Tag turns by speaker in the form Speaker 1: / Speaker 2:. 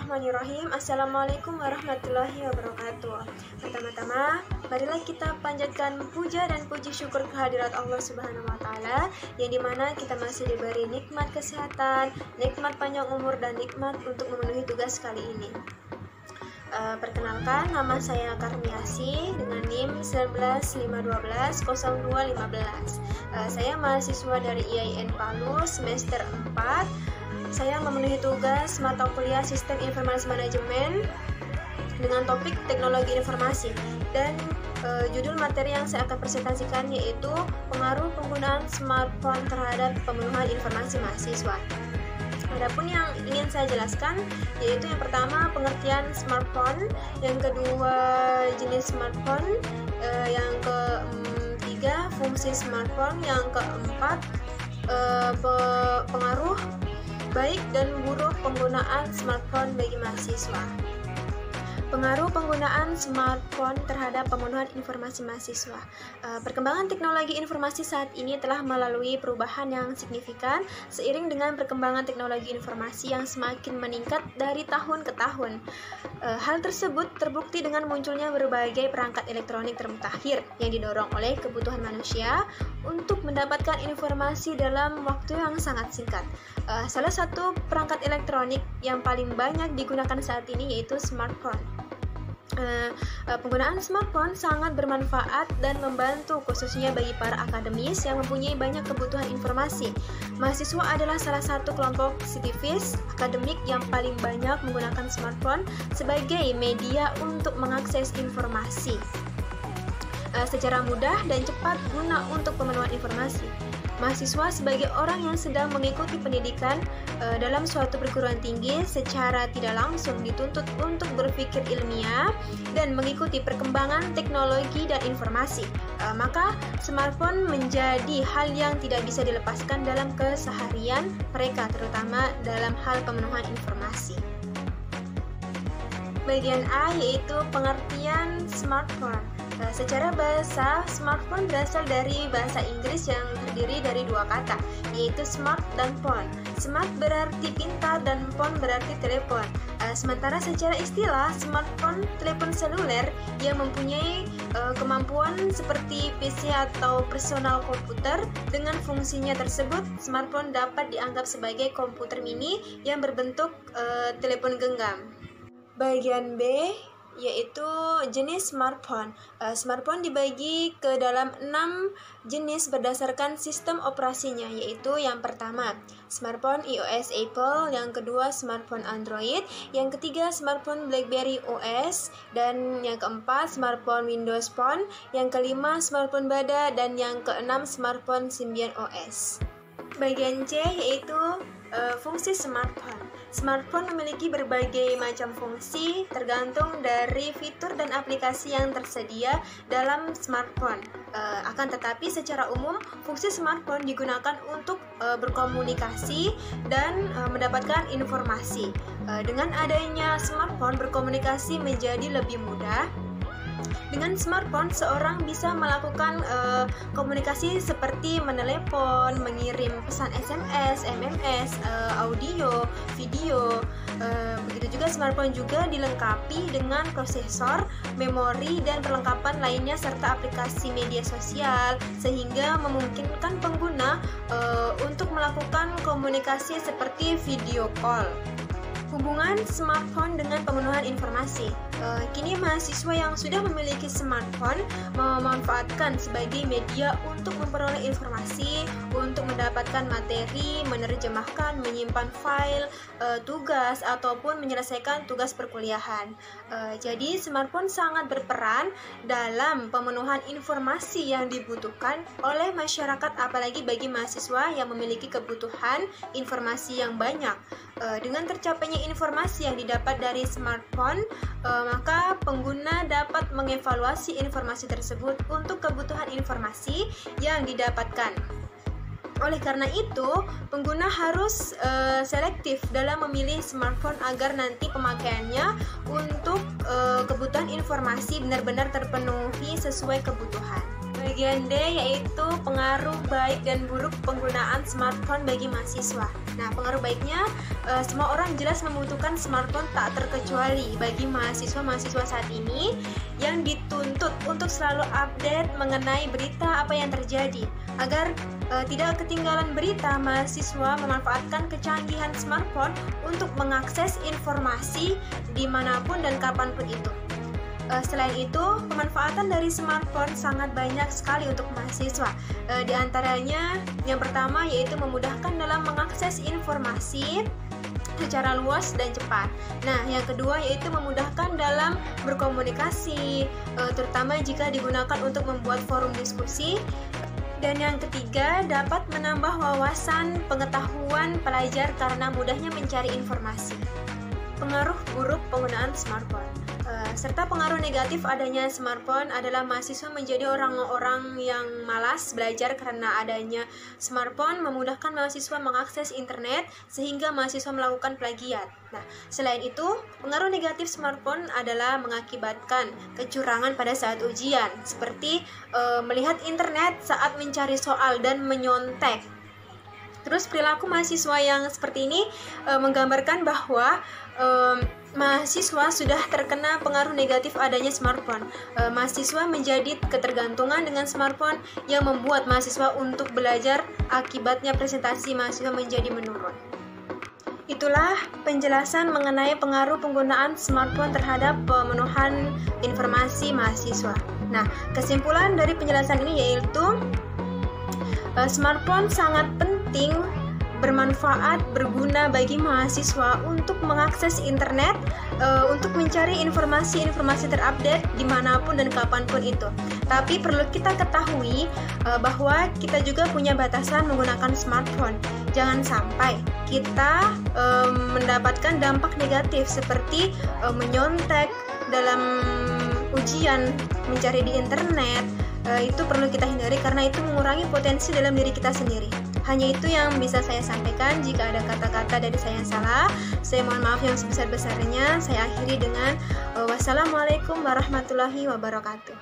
Speaker 1: Bismillahirrahmanirrahim. Assalamualaikum warahmatullahi wabarakatuh. Pertama-tama, marilah kita panjatkan puja dan puji syukur kehadirat Allah Subhanahu wa Ta'ala, yang dimana kita masih diberi nikmat kesehatan, nikmat panjang umur, dan nikmat untuk memenuhi tugas kali ini. Perkenalkan, nama saya Karniasi dengan NIM 195120215. Saya mahasiswa dari IAIN Palu semester 4. Saya memenuhi tugas mata kuliah Sistem Informasi Manajemen dengan topik Teknologi Informasi, dan judul materi yang saya akan presentasikan yaitu pengaruh penggunaan smartphone terhadap pemenuhan informasi mahasiswa. Adapun yang ingin saya jelaskan yaitu yang pertama pengertian smartphone, yang kedua jenis smartphone, yang ketiga fungsi smartphone, yang keempat pengaruh baik dan buruk penggunaan smartphone bagi mahasiswa. Pengaruh penggunaan smartphone terhadap pemenuhan informasi mahasiswa. Perkembangan teknologi informasi saat ini telah melalui perubahan yang signifikan seiring dengan perkembangan teknologi informasi yang semakin meningkat dari tahun ke tahun. Hal tersebut terbukti dengan munculnya berbagai perangkat elektronik termutakhir yang didorong oleh kebutuhan manusia untuk mendapatkan informasi dalam waktu yang sangat singkat. Salah satu perangkat elektronik yang paling banyak digunakan saat ini yaitu smartphone. Penggunaan smartphone sangat bermanfaat dan membantu khususnya bagi para akademis yang mempunyai banyak kebutuhan informasi. Mahasiswa adalah salah satu kelompok aktivis akademik yang paling banyak menggunakan smartphone sebagai media untuk mengakses informasi secara mudah dan cepat guna untuk pemenuhan informasi. Mahasiswa sebagai orang yang sedang mengikuti pendidikan dalam suatu perguruan tinggi secara tidak langsung dituntut untuk berpikir ilmiah dan mengikuti perkembangan teknologi dan informasi. Maka smartphone menjadi hal yang tidak bisa dilepaskan dalam keseharian mereka, terutama dalam hal pemenuhan informasi. Bagian A yaitu pengertian smartphone. Secara bahasa, smartphone berasal dari bahasa Inggris yang terdiri dari dua kata, yaitu smart dan phone. Smart berarti pintar dan phone berarti telepon. Sementara secara istilah, smartphone telepon seluler yang mempunyai kemampuan seperti PC atau personal komputer. Dengan fungsinya tersebut, smartphone dapat dianggap sebagai komputer mini yang berbentuk telepon genggam. Bagian B yaitu jenis smartphone. Smartphone dibagi ke dalam 6 jenis berdasarkan sistem operasinya, yaitu yang pertama smartphone iOS Apple, yang kedua smartphone Android, yang ketiga smartphone BlackBerry OS, dan yang keempat smartphone Windows Phone, yang kelima smartphone Bada, dan yang keenam smartphone Symbian OS. Bagian C yaitu fungsi smartphone. Smartphone memiliki berbagai macam fungsi tergantung dari fitur dan aplikasi yang tersedia dalam smartphone. Akan tetapi secara umum fungsi smartphone digunakan untuk berkomunikasi dan mendapatkan informasi. Dengan adanya smartphone, berkomunikasi menjadi lebih mudah. Dengan smartphone, seorang bisa melakukan komunikasi seperti menelepon, mengirim pesan SMS, MMS, audio, video. Begitu juga smartphone juga dilengkapi dengan prosesor, memori, dan perlengkapan lainnya serta aplikasi media sosial, sehingga memungkinkan pengguna untuk melakukan komunikasi seperti video call. Hubungan smartphone dengan pemenuhan informasi. Kini mahasiswa yang sudah memiliki smartphone memanfaatkan sebagai media untuk memperoleh informasi, untuk mendapatkan materi, menerjemahkan, menyimpan file, tugas, ataupun menyelesaikan tugas perkuliahan. Jadi smartphone sangat berperan dalam pemenuhan informasi yang dibutuhkan oleh masyarakat, apalagi bagi mahasiswa yang memiliki kebutuhan informasi yang banyak. Dengan tercapainya informasi yang didapat dari smartphone, maka pengguna dapat mengevaluasi informasi tersebut untuk kebutuhan informasi yang didapatkan. Oleh karena itu, pengguna harus selektif dalam memilih smartphone agar nanti pemakaiannya untuk kebutuhan informasi benar-benar terpenuhi sesuai kebutuhan. Bagian D yaitu pengaruh baik dan buruk penggunaan smartphone bagi mahasiswa. Nah, pengaruh baiknya, semua orang jelas membutuhkan smartphone tak terkecuali bagi mahasiswa-mahasiswa saat ini yang dituntut untuk selalu update mengenai berita apa yang terjadi. Agar tidak ketinggalan berita, mahasiswa memanfaatkan kecanggihan smartphone untuk mengakses informasi dimanapun dan kapanpun itu. Selain itu, pemanfaatan dari smartphone sangat banyak sekali untuk mahasiswa. Di antaranya, yang pertama yaitu memudahkan dalam mengakses informasi secara luas dan cepat. Nah, yang kedua yaitu memudahkan dalam berkomunikasi, terutama jika digunakan untuk membuat forum diskusi. Dan yang ketiga, dapat menambah wawasan pengetahuan pelajar karena mudahnya mencari informasi. Pengaruh buruk penggunaan smartphone. Serta pengaruh negatif adanya smartphone adalah mahasiswa menjadi orang-orang yang malas belajar karena adanya smartphone memudahkan mahasiswa mengakses internet sehingga mahasiswa melakukan plagiat. Nah, selain itu, pengaruh negatif smartphone adalah mengakibatkan kecurangan pada saat ujian, seperti melihat internet saat mencari soal dan menyontek. Terus perilaku mahasiswa yang seperti ini menggambarkan bahwa mahasiswa sudah terkena pengaruh negatif adanya smartphone. Mahasiswa menjadi ketergantungan dengan smartphone yang membuat mahasiswa untuk belajar, akibatnya presentasi mahasiswa menjadi menurun. Itulah penjelasan mengenai pengaruh penggunaan smartphone terhadap pemenuhan informasi mahasiswa. Nah, kesimpulan dari penjelasan ini yaitu smartphone sangat penting, bermanfaat, berguna bagi mahasiswa untuk mengakses internet, untuk mencari informasi-informasi terupdate dimanapun dan kapanpun itu. Tapi perlu kita ketahui bahwa kita juga punya batasan menggunakan smartphone. Jangan sampai kita mendapatkan dampak negatif seperti menyontek dalam ujian, mencari di internet. Itu perlu kita hindari karena itu mengurangi potensi dalam diri kita sendiri. Hanya itu yang bisa saya sampaikan. Jika ada kata-kata dari saya yang salah, saya mohon maaf yang sebesar-besarnya. Saya akhiri dengan wassalamualaikum warahmatullahi wabarakatuh.